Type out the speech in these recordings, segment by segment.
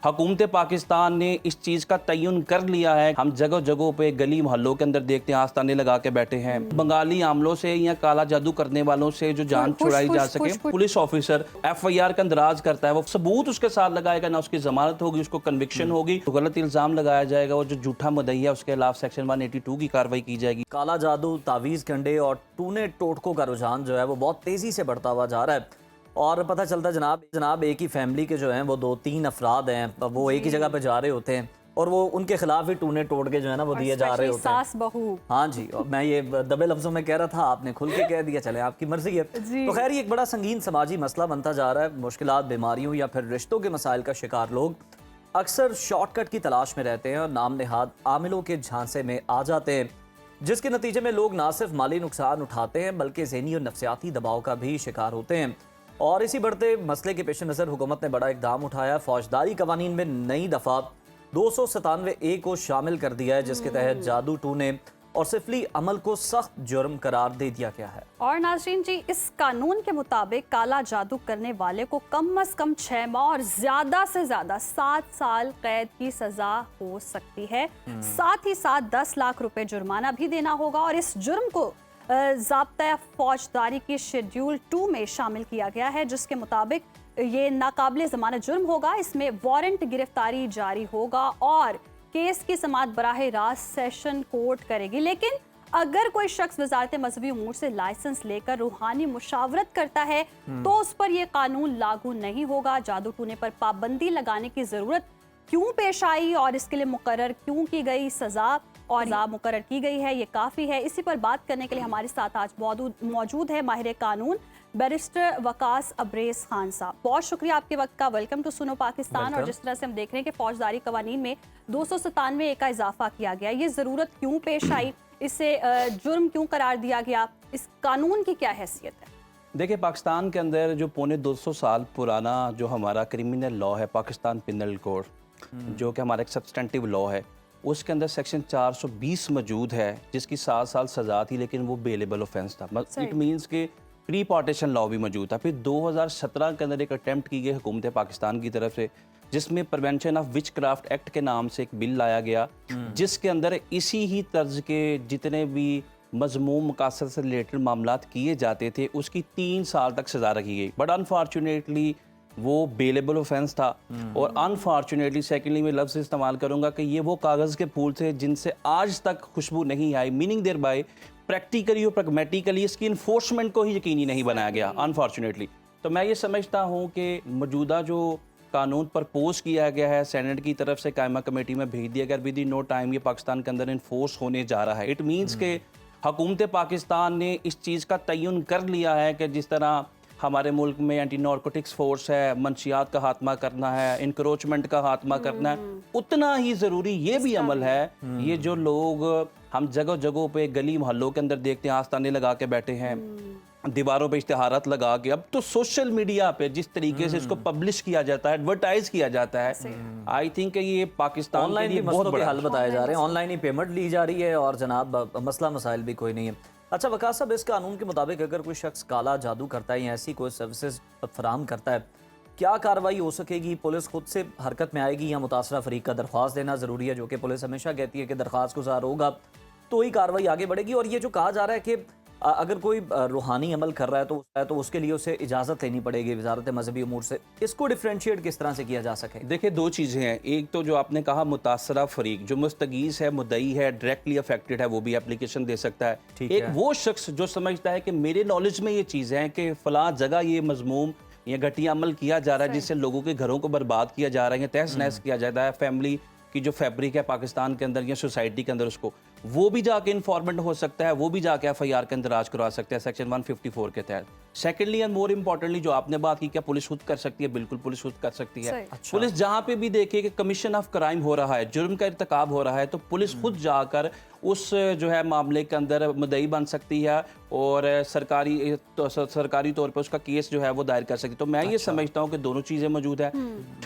हुकूमत पाकिस्तान ने इस चीज़ का तयन कर लिया है। हम जगह जगहों पे गली मोहल्लों के अंदर देखते हैं आस्ताने लगा के बैठे हैं। बंगाली आमलों से या काला जादू करने वालों से जो जान छुड़ाई जा सके, पुलिस ऑफिसर FIR का अंदराज करता है, वो सबूत उसके साथ लगाएगा, ना उसकी जमानत होगी, उसको कन्विक्शन होगी, तो गलत इल्जाम लगाया जाएगा, वो जो झूठा मुद्दई है उसके खिलाफ सेक्शन 182 की कार्रवाई की जाएगी। काला जादू, तावीज़ कंडे और टूने टोटकों का रुझान जो है वो बहुत तेज़ी से बढ़ता हुआ जा रहा है। और पता चलता है जनाब एक ही फैमिली के जो हैं वो 2-3 अफराद हैं, वो एक ही जगह पे जा रहे होते हैं और वो उनके खिलाफ ही टूने टोटके जो है ना वो दिए जा रहे होते हैं। सास बहू। हाँ जी, और मैं ये दबे लफ्जों में कह रहा था, आपने खुल के कह दिया, चले आपकी मर्जी है। तो खैर ये एक बड़ा संगीन समाजी मसला बनता जा रहा है। मुश्किलात, बीमारियों या फिर रिश्तों के मसाइल का शिकार लोग अक्सर शॉर्टकट की तलाश में रहते हैं और नाम नेहाद आमिलों के झांसे में आ जाते हैं, जिसके नतीजे में लोग ना सिर्फ माली नुकसान उठाते हैं बल्कि ज़हनी और नफ्सियाती दबाव का भी शिकार होते हैं। और इसी बढ़ते मसले के पेश नज़र हुकूमत ने बड़ा इकदाम उठाया। फौजदारी कवानीन में नई दफ़ा 297A को शामिल कर दिया है, जिसके तहत जादू टूने और सिफली अमल को सख्त जुर्म करार दे दिया गया है। और नाज़रीन जी, इस कानून के मुताबिक काला जादू करने वाले को कम से कम 6 माह और ज्यादा से ज्यादा 7 साल कैद की सजा हो सकती है। साथ ही साथ 10 लाख रुपए जुर्माना भी देना होगा। और इस जुर्म को ज़ाब्ता फौजदारी की शेड्यूल 2 में शामिल किया गया है, जिसके मुताबिक ये नाकाबिले ज़मानत जुर्म होगा। इसमें वारंट गिरफ्तारी जारी होगा और केस की समाअत बराह रास्त सेशन कोर्ट करेगी। लेकिन अगर कोई शख्स वजारत मजहबी उमूर से लाइसेंस लेकर रूहानी मुशावरत करता है तो उस पर यह कानून लागू नहीं होगा। जादू टूने पर पाबंदी लगाने की जरूरत क्यों पेश आई और इसके लिए मुकर्रर क्यों की गई सजा और मुकर्रर की गई है, ये काफ़ी है। इसी पर बात करने के लिए हमारे साथ आज मौजूद है माहिर कानून बैरिस्टर वकास अब्रेज खान साहब। बहुत शुक्रिया आपके वक्त का। वेलकम टू सुनो पाकिस्तान। और जिस तरह से हम देख रहे हैं कि फौजदारी कवानीन में 297A का इजाफा किया गया, ये ज़रूरत क्यों पेश आई, इससे जुर्म क्यों करार दिया गया, इस कानून की क्या हैसियत है? देखिए, पाकिस्तान के अंदर जो पौने 200 साल पुराना जो हमारा क्रिमिनल लॉ है, पाकिस्तान पिनल कोड, जो कि हमारा एक सब्सटेंटिव लॉ है, उसके अंदर सेक्शन 420 मौजूद है, जिसकी 7 साल सजा थी, लेकिन वो बेलेबल ऑफेंस था। इट मीन्स के प्री पार्टीशन लॉ भी मौजूद था। फिर 2017 के अंदर एक अटेम्प्ट की गई हुकूमत पाकिस्तान की तरफ से, जिसमें prevention of which craft act के नाम से एक बिल लाया गया, जिसके अंदर इसी ही तर्ज के जितने भी मजमूम मकासद से रिलेटेड मामलात किए जाते थे उसकी 3 साल तक सजा रखी गई। बट अनफॉर्चुनेटली वो बेलेबल ऑफेंस था। और अनफॉर्चुनेटली सेकेंडली मैं लफ्ज़ इस्तेमाल करूँगा कि ये वो कागज़ के फूल थे जिनसे आज तक खुशबू नहीं आई। मीनिंग देयर बाय प्रैक्टिकली और प्रैग्मेटिकली इसकी इन्फोर्समेंट को ही यकीनी नहीं बनाया गया अनफॉर्चुनेटली। तो मैं ये समझता हूँ कि मौजूदा जो कानून प्रपोज किया गया है सेनेट की तरफ से, कायमा कमेटी में भेज दिया गया, विद इन नो टाइम ये पाकिस्तान के अंदर इन्फोर्स होने जा रहा है। इट मीन्स के हुकूमत पाकिस्तान ने इस चीज़ का तयन कर लिया है कि जिस तरह हमारे मुल्क में एंटी नारकोटिक्स फोर्स है, मंशियात का खात्मा करना है, इंक्रोचमेंट का खात्मा करना है, उतना ही ज़रूरी ये भी अमल है। ये जो लोग हम जगह जगहों पे गली मोहल्लों के अंदर देखते हैं आस्ताने लगा के बैठे हैं, दीवारों पे इश्तिहारात लगा के, अब तो सोशल मीडिया पे जिस तरीके से इसको पब्लिश किया जाता है, एडवर्टाइज किया जाता है, आई थिंक ये पाकिस्तान ऑनलाइन ही बहुत बड़े हल बताए जा रहे हैं, ऑनलाइन ही पेमेंट ली जा रही है और जनाब मसला मसाइल भी कोई नहीं है। अच्छा वकास साहब, इस कानून के मुताबिक अगर कोई शख्स काला जादू करता है या ऐसी कोई सर्विसेज फराहम करता है, क्या कार्रवाई हो सकेगी? पुलिस खुद से हरकत में आएगी या मुतासरा फरीक का दरख्वास्त देना ज़रूरी है, जो कि पुलिस हमेशा कहती है कि दरख्वास्त गुजार होगा तो ही कार्रवाई आगे बढ़ेगी? और ये जो कहा जा रहा है कि अगर कोई रूहानी अमल कर रहा है तो उसके लिए उसे इजाज़त लेनी पड़ेगी वजारत मजहबी उमूर से, इसको डिफ्रेंशिएट किस तरह से किया जा सके? देखिए, 2 चीज़ें हैं। एक तो जो आपने कहा मुतासरा फरीक, जो मुस्तगीस है, मुद्दई है, डायरेक्टली अफेक्टेड है, वो भी एप्लीकेशन दे सकता है। एक वो शख्स जो समझता है कि मेरे नॉलेज में ये चीज़ है कि फ़लाँ जगह ये मजमूम या घटिया अमल किया जा रहा है जिससे लोगों के घरों को बर्बाद किया जा रहा है, तहस नहस किया जाता है, फैमिली की जो फैब्रिक है पाकिस्तान के अंदर या सोसाइटी के अंदर, उसको वो भी जाके इन्फॉर्मेंट हो सकता है, वो भी जाके FIR के अंदर राज करवा सकते हैं सेक्शन 154 के तहत। सेकेंडली एंड मोर इम्पोर्टेंटली जो आपने बात की, क्या पुलिस खुद कर सकती है? बिल्कुल पुलिस खुद कर सकती है। अच्छा। पुलिस जहाँ पे भी देखे कि कमीशन ऑफ क्राइम हो रहा है, जुर्म का इर्तिकाब हो रहा है, तो पुलिस खुद जाकर उस जो है मामले के अंदर मुद्दई बन सकती है और सरकारी तौर पर उसका केस जो है वो दायर कर सकती है। तो मैं ये समझता हूँ कि दोनों चीज़ें मौजूद है।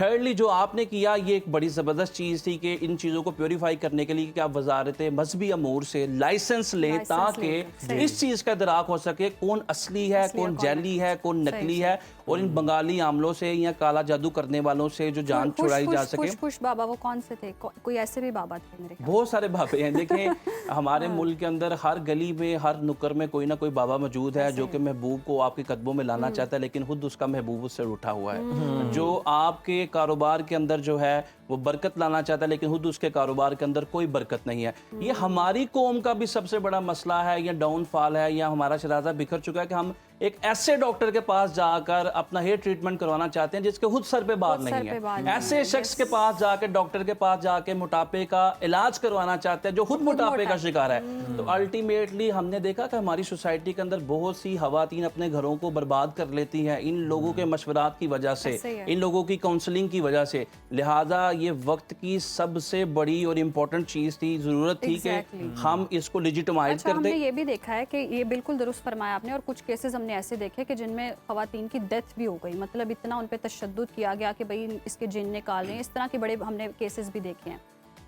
थर्डली जो आपने किया, ये एक बड़ी ज़बरदस्त चीज़ थी कि इन चीज़ों को प्योरीफाई करने के लिए कि आप वजारत मजहबी अमूर से लाइसेंस लें ताकि इस चीज़ का इदराक हो सके कौन असली है, कौन जैली है, कौन नकली है और इन बंगाली आमलों से या काला जादू करने वालों से जो जान छुड़ाई जा सके। खुश बाबा वो कौन से थे? कोई ऐसे भी बाबा थे मेरे ख्याल? बहुत सारे बाबे हैं। देखें हमारे मुल्क के अंदर हर गली में, हर नुक्कर में कोई ना कोई बाबा मौजूद है जो कि महबूब को आपके कदमों में लाना चाहता है, लेकिन खुद उसका महबूब उससे उठा हुआ है। जो आपके कारोबार के अंदर जो है वो बरकत लाना चाहता है, लेकिन खुद उसके कारोबार के अंदर कोई बरकत नहीं है। ये हमारी कौम का भी सबसे बड़ा मसला है, या डाउनफॉल है, या हमारा शराजा बिखर चुका है कि हम एक ऐसे डॉक्टर के पास जाकर अपना हेयर ट्रीटमेंट करवाना चाहते हैं जिसके खुद सर पे बाल नहीं है। ऐसे शख्स के पास जाकर, डॉक्टर के पास जाके मोटापे का इलाज करवाना चाहते हैं जो खुद मोटापे का शिकार है। तो अल्टीमेटली हमने देखा कि हमारी सोसाइटी के अंदर बहुत सी खवातीन अपने घरों को बर्बाद कर लेती हैं इन लोगों के मशवरात की वजह से, इन लोगों की काउंसलिंग की वजह से। लिहाजा ये वक्त की सबसे बड़ी और इम्पोर्टेंट चीज़ थी, ज़रूरत थी कि हम इसको लेजिटिमाइज कर दें। हमने ये भी देखा है कि ये बिल्कुल दुरुस्त फरमाया आपने, और कुछ केसेस हमने ऐसे देखे कि जिनमें खवातीन की डेथ भी हो गई, मतलब इतना उन पे तशद्दुद किया गया कि भाई इसके जिन निकाल रहे हैं, इस तरह के बड़े हमने केसेस भी देखे हैं।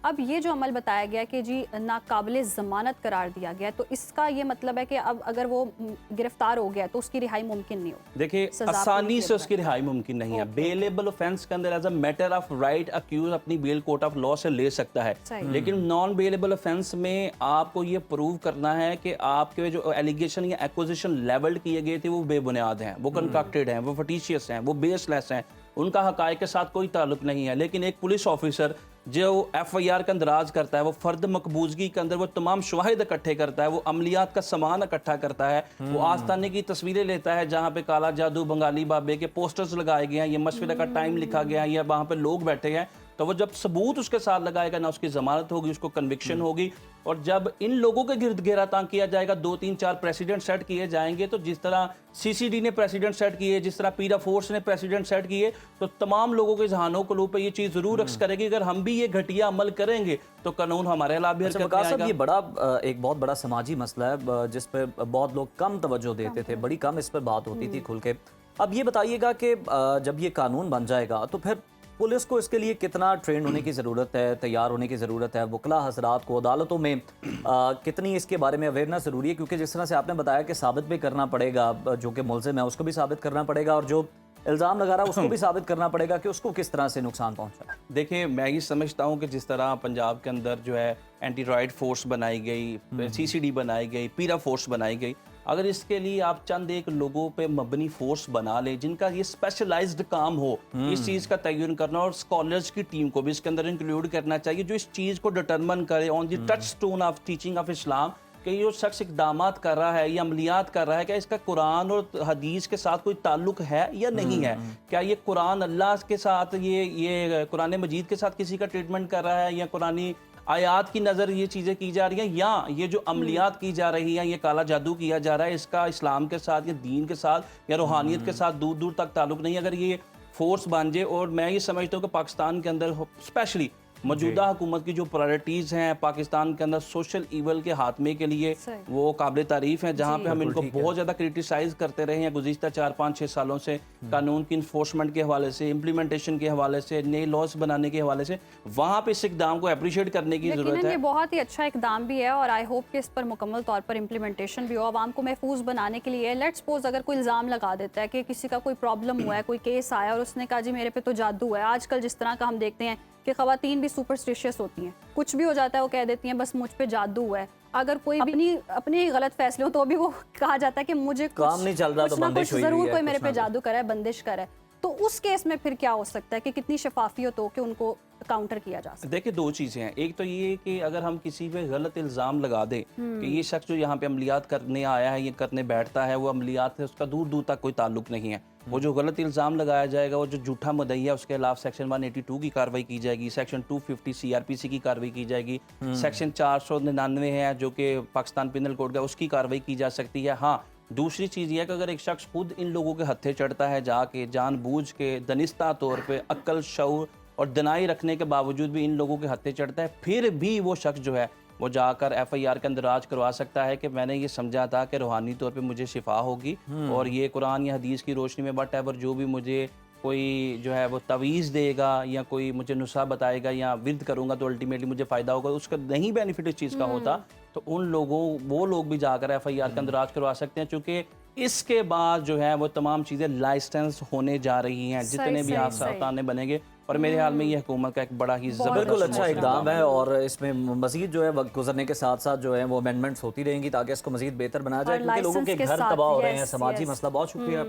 अब ये जो अमल बताया गया कि जी नाकाबिले ज़मानत करार दिया गया, तो इसका ये मतलब है कि अब अगर वो गिरफ्तार हो गया तो उसकी रिहाई मुमकिन नहीं हो? देखिए आसानी से उसकी रिहाई मुमकिन नहीं है। बेलेबल ऑफेंस के अंदर as a matter of right accused अपनी बेल कोर्ट ऑफ लॉ से ले सकता है, लेकिन नॉन बेलेबल ऑफेंस में आपको ये प्रूव करना है कि आपके जो एलिगेशन या एक्विजिशन लेवल किए गए थे वो बेबुनियाद हैं, वो कंस्ट्रक्टेड हैं, वो फटिशियस हैं, वो बेसलेस हैं, उनका हकायक के साथ कोई ताल्लुक नहीं है। लेकिन एक पुलिस ऑफिसर जो FIR का अंदराज करता है, वो फर्द मकबूजगी के अंदर वो तमाम शवाहिद इकट्ठे करता है, वो अमलियात का सामान इकट्ठा करता है, वो आस्थाने की तस्वीरें लेता है जहाँ पे काला जादू, बंगाली बाबे के पोस्टर्स लगाए गए हैं, ये मशवरे का टाइम लिखा गया है, या वहाँ पे लोग बैठे हैं, तो वो जब सबूत उसके साथ लगाएगा ना उसकी जमानत होगी, उसको कन्विक्शन होगी। और जब इन लोगों के गिर्द घेरातांग किया जाएगा, 2-3-4 प्रेसिडेंट सेट किए जाएंगे, तो जिस तरह CCD ने प्रेसिडेंट सेट किए, जिस तरह पीरा फोर्स ने प्रेसिडेंट सेट किए, तो तमाम लोगों के जहानों को पे ये चीज़ जरूर रक्स करेगी। अगर हम भी ये घटिया अमल करेंगे तो कानून हमारे खिलाफ भी हरकत में आएगा। ये बड़ा एक बहुत बड़ा समाजी मसला है जिस पे बहुत लोग कम तवज्जो देते थे, बड़ी कम इस पर बात होती थी खुल के। अब ये बताइएगा कि जब ये कानून बन जाएगा तो फिर पुलिस को इसके लिए कितना ट्रेन होने की ज़रूरत है, तैयार होने की ज़रूरत है, वकला हजरात को अदालतों में कितनी इसके बारे में अवेयरनेस ज़रूरी है? क्योंकि जिस तरह से आपने बताया कि साबित भी करना पड़ेगा, जो कि मुलजिम है उसको भी साबित करना पड़ेगा, और जो इल्ज़ाम लगा रहा है उसको भी साबित करना पड़ेगा कि उसको किस तरह से नुकसान पहुंचा। देखिए मैं ये समझता हूँ कि जिस तरह पंजाब के अंदर जो है एंटी रॉयड फोर्स बनाई गई, CCD बनाई गई, पीरा फोर्स बनाई गई, अगर इसके लिए आप चंद एक लोगों पे मबनी फोर्स बना ले जिनका ये स्पेशलाइज्ड काम हो इस चीज़ का तयन करना, और स्कॉलर्स की टीम को भी इसके अंदर इंक्लूड करना चाहिए जो इस चीज़ को डिटरमिन करे on the touch stone of teaching of Islam कि ये शख्स इकदामात कर रहा है या अमलियात कर रहा है, क्या इसका कुरान और हदीस के साथ कोई ताल्लुक है या नहीं है? क्या ये कुरान अल्लाह के साथ, ये कुरान मजीद के साथ किसी का ट्रीटमेंट कर रहा है, या कुरानी आयात की नज़र ये चीज़ें की जा रही हैं, या ये जो अमलियात की जा रही हैं, ये काला जादू किया जा रहा है, इसका इस्लाम के साथ या दीन के साथ या रूहानियत के साथ दूर दूर तक ताल्लुक नहीं। अगर ये फोर्स बन जाए, और मैं ये समझता हूँ कि पाकिस्तान के अंदर स्पेशली मौजूदा हुकूमत की जो प्रायोरिटीज़ हैं पाकिस्तान के अंदर सोशल ईवल के हाथमे के लिए, वो काबिल तारीफ़ हैं। जहाँ पे हम इनको बहुत ज़्यादा क्रिटिसाइज़ करते रहे हैं गुज़िश्ता 4-5-6 सालों से, कानून की इन्फोर्समेंट के हवाले से, इम्प्लीमेंटेशन के हवाले से, नए लॉज बनाने के हवाले से, वहाँ पे इस इकदाम को अप्रिशिएट करने की ज़रूरत है। ये बहुत ही अच्छा इकदाम भी है, और आई होप कि इस पर मुकम्मल तौर पर इम्प्लीमेंटेशन भी हो। आवाम को महफूज बनाने के लिए लेट्स सपोज अगर कोई इल्ज़ाम लगा देता है कि किसी का कोई प्रॉब्लम हुआ है, कोई केस आया और उसने कहा जी मेरे पे तो जादू है। आजकल जिस तरह का हम देखते हैं कि ख़वातीन भी सुपरस्टिशियस होती हैं, कुछ भी हो जाता है वो कह देती हैं बस मुझ पे जादू हुआ है। अगर कोई अपने गलत फैसले हो तो भी वो कहा जाता है कि मुझे काम नहीं चल रहा तो बंदिश हुई जरूर है, कोई मेरे पे जादू करे है, बंदिश करे। तो उस केस में फिर क्या हो सकता है कि कितनी शफाफियत हो कि उनको काउंटर किया जा सके? देखिए दो चीज़ें हैं। एक तो ये कि अगर हम किसी पे गलत इल्ज़ाम लगा दे कि ये शख्स जो यहाँ पे अमलियात करने आया है, ये करने बैठता है, वो अमलियात है उसका दूर दूर तक कोई ताल्लुक नहीं है, वो जो गलत इल्ज़ाम लगाया जाएगा, वो जो झूठा मुद्दई है उसके खिलाफ सेक्शन 182 की कार्रवाई की जाएगी, सेक्शन 250 CRPC की कार्रवाई की जाएगी, सेक्शन 499 है जो कि पाकिस्तान पिनल कोड का, उसकी कार्रवाई की जा सकती है। हाँ, दूसरी चीज़ यह कि अगर एक शख्स खुद इन लोगों के हत्थे चढ़ता है, जाके जानबूझ के दनिस्ता तौर पे अक्ल शऊर और दनाई रखने के बावजूद भी इन लोगों के हत्थे चढ़ता है, फिर भी वो शख्स जो है वो जाकर FIR के अंदर राज करवा सकता है कि मैंने ये समझा था कि रूहानी तौर पे मुझे शिफा होगी, और ये कुरान या हदीस की रोशनी में वट एवर जो भी मुझे कोई जो है वो तवीज़ देगा या कोई मुझे नुस्खा बताएगा या विर्द करूँगा तो अल्टीमेटली मुझे फ़ायदा होगा, उसका नहीं बेनिफिट इस चीज़ का होता, तो उन लोगों वो लोग भी जाकर FIR के अंदर राज करवा सकते हैं। चूँकि इसके बाद जो है वो तमाम चीज़ें लाइसेंस होने जा रही हैं, जितने भी सही, आसाने बनेंगे। और मेरे हाल में ये हुकूमत का एक बड़ा ही बहुत बिल्कुल ज़बरदस्त अच्छा इकदाम है और इसमें मजीद जो है वक्त गुजरने के साथ साथ जो है वो अमेंडमेंट्स होती रहेंगी ताकि इसको मजीद बेहतर बनाया जाए, और क्योंकि लोगों के लाइसेंस के घर साथ, तबाह हो रहे हैं, यस, समाजी यस। मसला। बहुत शुक्रिया